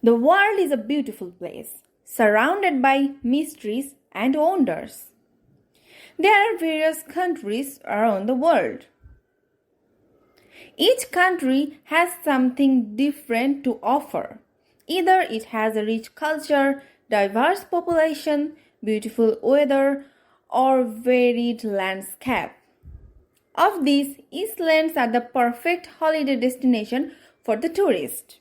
The world is a beautiful place, surrounded by mysteries and wonders. There are various countries around the world. Each country has something different to offer. Either it has a rich culture, diverse population, beautiful weather, or varied landscape. Of these, islands are the perfect holiday destination for the tourist.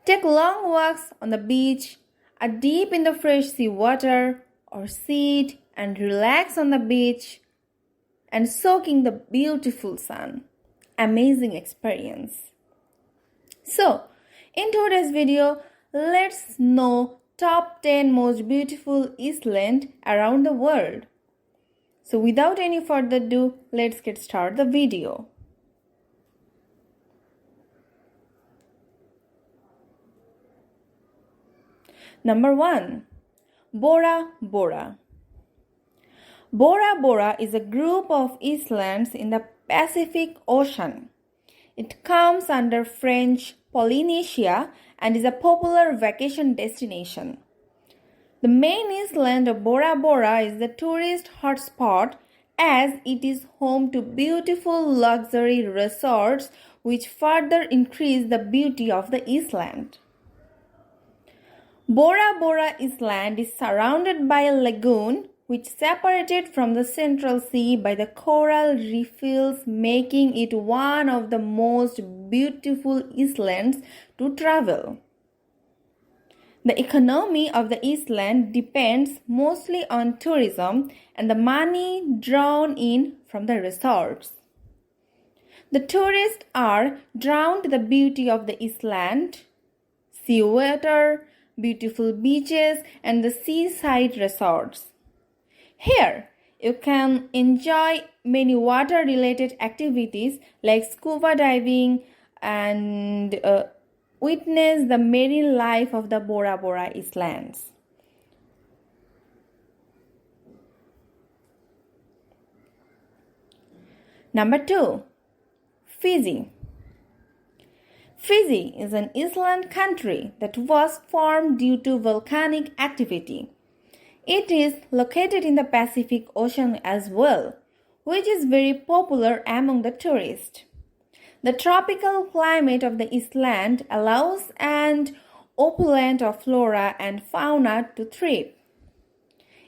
Take long walks on the beach, or deep in the fresh sea water, or sit and relax on the beach and soak in the beautiful sun. Amazing experience. So, in today's video, let's know top 10 most beautiful islands around the world. So without any further ado, let's get started the video. Number 1. Bora Bora. Bora Bora is a group of islands in the Pacific Ocean. It comes under French Polynesia and is a popular vacation destination. The main island of Bora Bora is the tourist hotspot as it is home to beautiful luxury resorts which further increase the beauty of the island. Bora Bora Island is surrounded by a lagoon which separated from the Central Sea by the coral reefs, making it one of the most beautiful islands to travel. The economy of the island depends mostly on tourism and the money drawn in from the resorts. The tourists are drawn to the beauty of the island, seawater, beautiful beaches, and the seaside resorts. Here, you can enjoy many water-related activities like scuba diving and witness the marine life of the Bora Bora Islands. Number 2. Fiji. Fiji is an island country that was formed due to volcanic activity. It is located in the Pacific Ocean as well, which is very popular among the tourists. The tropical climate of the island allows an opulent of flora and fauna to thrive.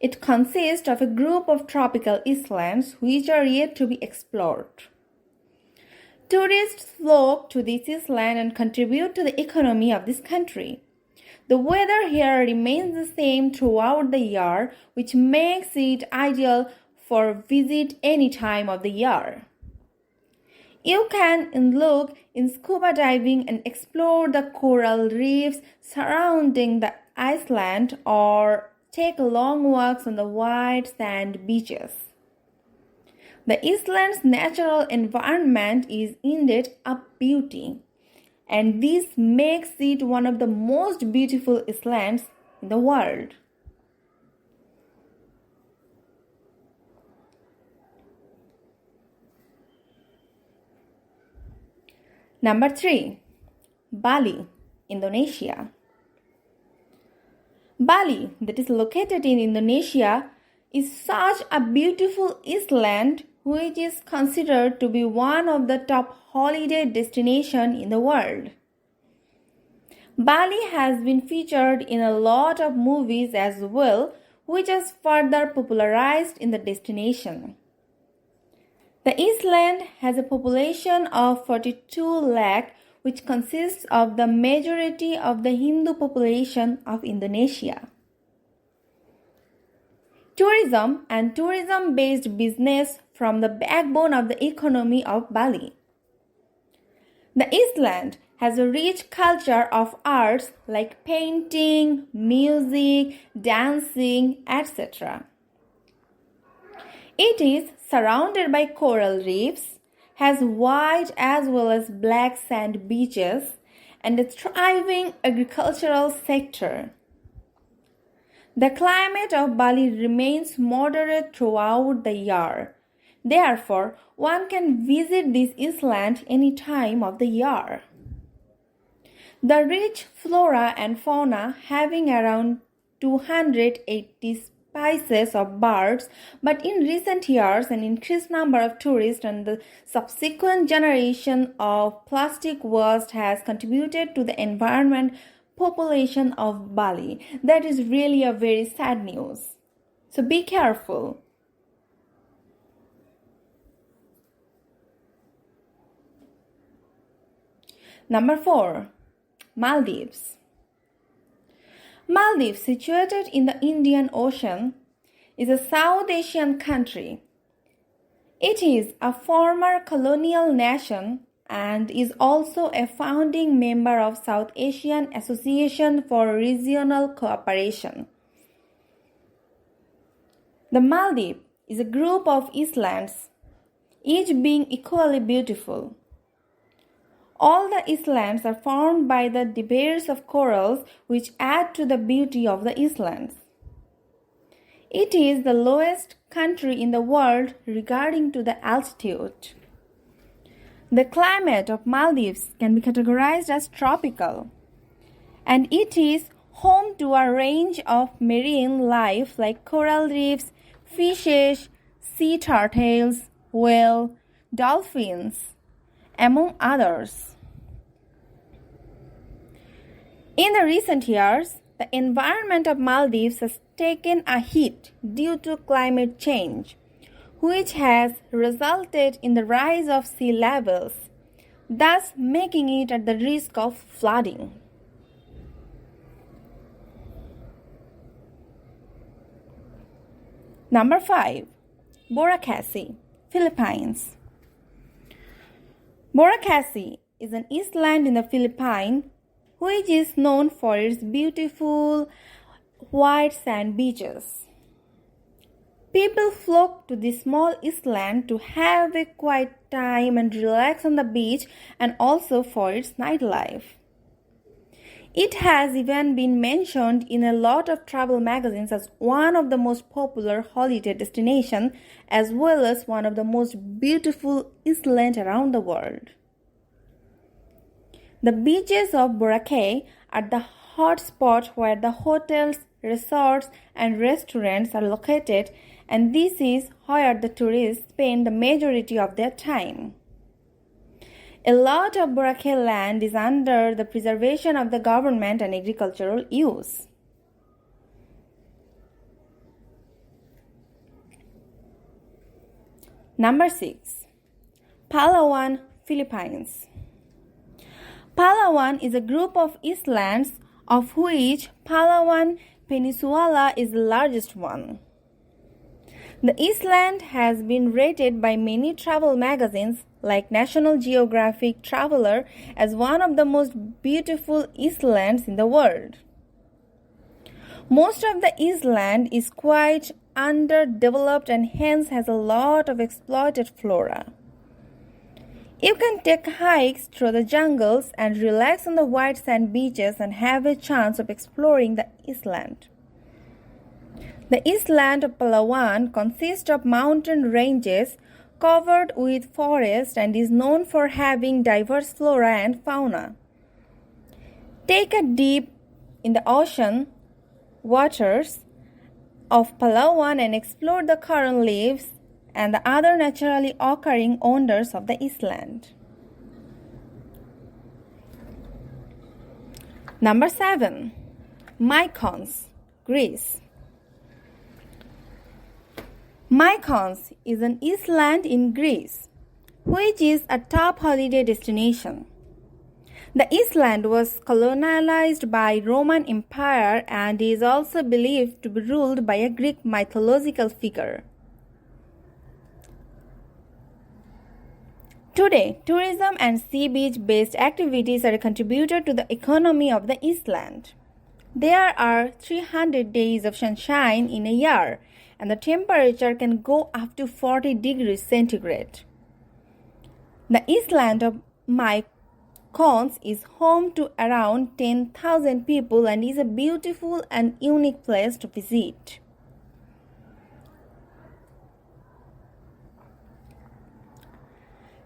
It consists of a group of tropical islands which are yet to be explored. Tourists flock to this island and contribute to the economy of this country. The weather here remains the same throughout the year, which makes it ideal for visit any time of the year. You can look in scuba diving and explore the coral reefs surrounding the island or take long walks on the white sand beaches. The island's natural environment is indeed a beauty, and this makes it one of the most beautiful islands in the world. Number 3. Bali, Indonesia. Bali, that is located in Indonesia, is such a beautiful island which is considered to be one of the top holiday destinations in the world. Bali has been featured in a lot of movies as well, which has further popularized in the destination. The island has a population of 42 lakh, which consists of the majority of the Hindu population of Indonesia. Tourism and tourism-based business form the backbone of the economy of Bali. The island has a rich culture of arts like painting, music, dancing, etc. It is surrounded by coral reefs, has white as well as black sand beaches, and a thriving agricultural sector. The climate of Bali remains moderate throughout the year. Therefore, one can visit this island any time of the year. The rich flora and fauna, having around 280 species of birds, but in recent years an increased number of tourists and the subsequent generation of plastic waste has contributed to the environment population of Bali. That is really a very sad news. So be careful. Number 4. Maldives. Maldives, situated in the Indian Ocean, is a South Asian country. It is a former colonial nation and is also a founding member of South Asian Association for Regional Cooperation. The Maldives is a group of islands, each being equally beautiful. All the islands are formed by the debris of corals which add to the beauty of the islands. It is the lowest country in the world regarding to the altitude. The climate of Maldives can be categorized as tropical, and it is home to a range of marine life like coral reefs, fishes, sea turtles, whale, dolphins, among others. In the recent years, the environment of Maldives has taken a hit due to climate change, which has resulted in the rise of sea levels, thus making it at the risk of flooding. Number 5. Boracay, Philippines. Boracay is an island in the Philippines which is known for its beautiful white sand beaches. People flock to this small island to have a quiet time and relax on the beach, and also for its nightlife. It has even been mentioned in a lot of travel magazines as one of the most popular holiday destinations, as well as one of the most beautiful islands around the world. The beaches of Boracay are the hot spot where the hotels, resorts, and restaurants are located, and this is where the tourists spend the majority of their time. A lot of Boracay land is under the preservation of the government and agricultural use. Number 6. Palawan, Philippines. Palawan is a group of islands of which Palawan Peninsula is the largest one. The island has been rated by many travel magazines like National Geographic Traveler as one of the most beautiful islands in the world. Most of the island is quite underdeveloped and hence has a lot of exploited flora. You can take hikes through the jungles and relax on the white sand beaches and have a chance of exploring the island. The island of Palawan consists of mountain ranges covered with forest and is known for having diverse flora and fauna. Take a dip in the ocean waters of Palawan and explore the coral reefs and the other naturally occurring wonders of the island. Number 7. Mykonos, Greece. Mykonos is an island in Greece, which is a top holiday destination. The island was colonized by Roman Empire and is also believed to be ruled by a Greek mythological figure. Today, tourism and sea beach-based activities are a contributor to the economy of the island. There are 300 days of sunshine in a year, and the temperature can go up to 40 degrees centigrade. The island of Mykonos is home to around 10,000 people and is a beautiful and unique place to visit.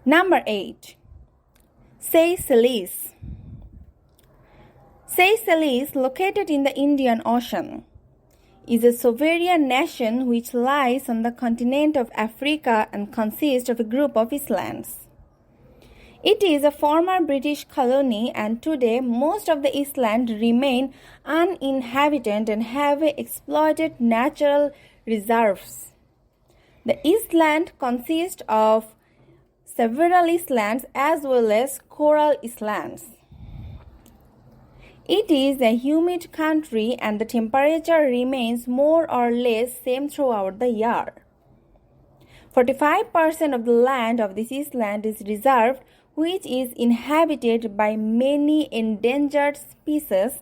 Number 8. Seychelles. Seychelles, located in the Indian Ocean, is a sovereign nation which lies on the continent of Africa and consists of a group of islands. It is a former British colony, and today most of the islands remain uninhabited and have exploited natural reserves. The island consists of several islands as well as coral islands. It is a humid country and the temperature remains more or less same throughout the year. 45% of the land of this island is reserved, which is inhabited by many endangered species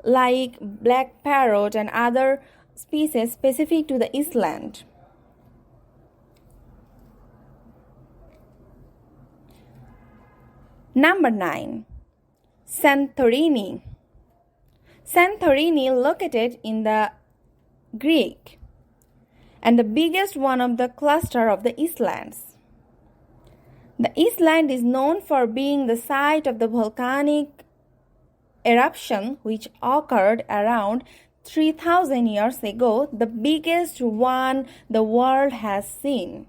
like black parrot and other species specific to the island. Number 9. Santorini. Santorini, located in the Greek and the biggest one of the cluster of the islands. The island is known for being the site of the volcanic eruption which occurred around 3,000 years ago, the biggest one the world has seen.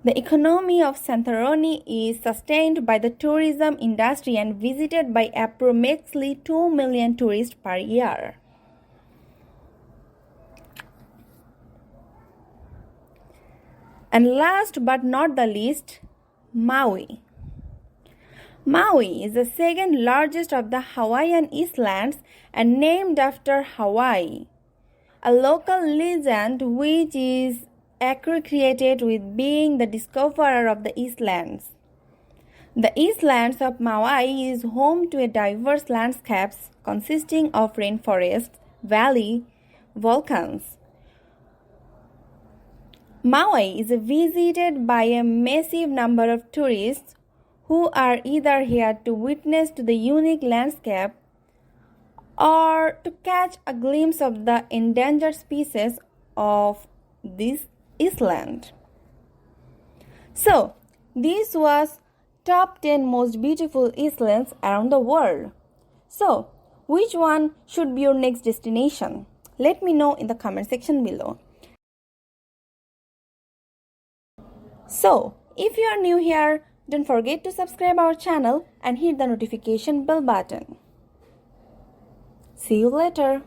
The economy of Santorini is sustained by the tourism industry and visited by approximately 2 million tourists per year. And last but not the least, Maui. Maui is the second largest of the Hawaiian islands and named after Hawaii, a local legend which is accredited with being the discoverer of the islands. The islands of Maui is home to a diverse landscapes consisting of rainforests, valley, volcans. Maui is visited by a massive number of tourists who are either here to witness to the unique landscape or to catch a glimpse of the endangered species of this island. So, this was top 10 most beautiful islands around the world. So, which one should be your next destination? Let me know in the comment section below. So, if you are new here, don't forget to subscribe our channel and hit the notification bell button. See you later.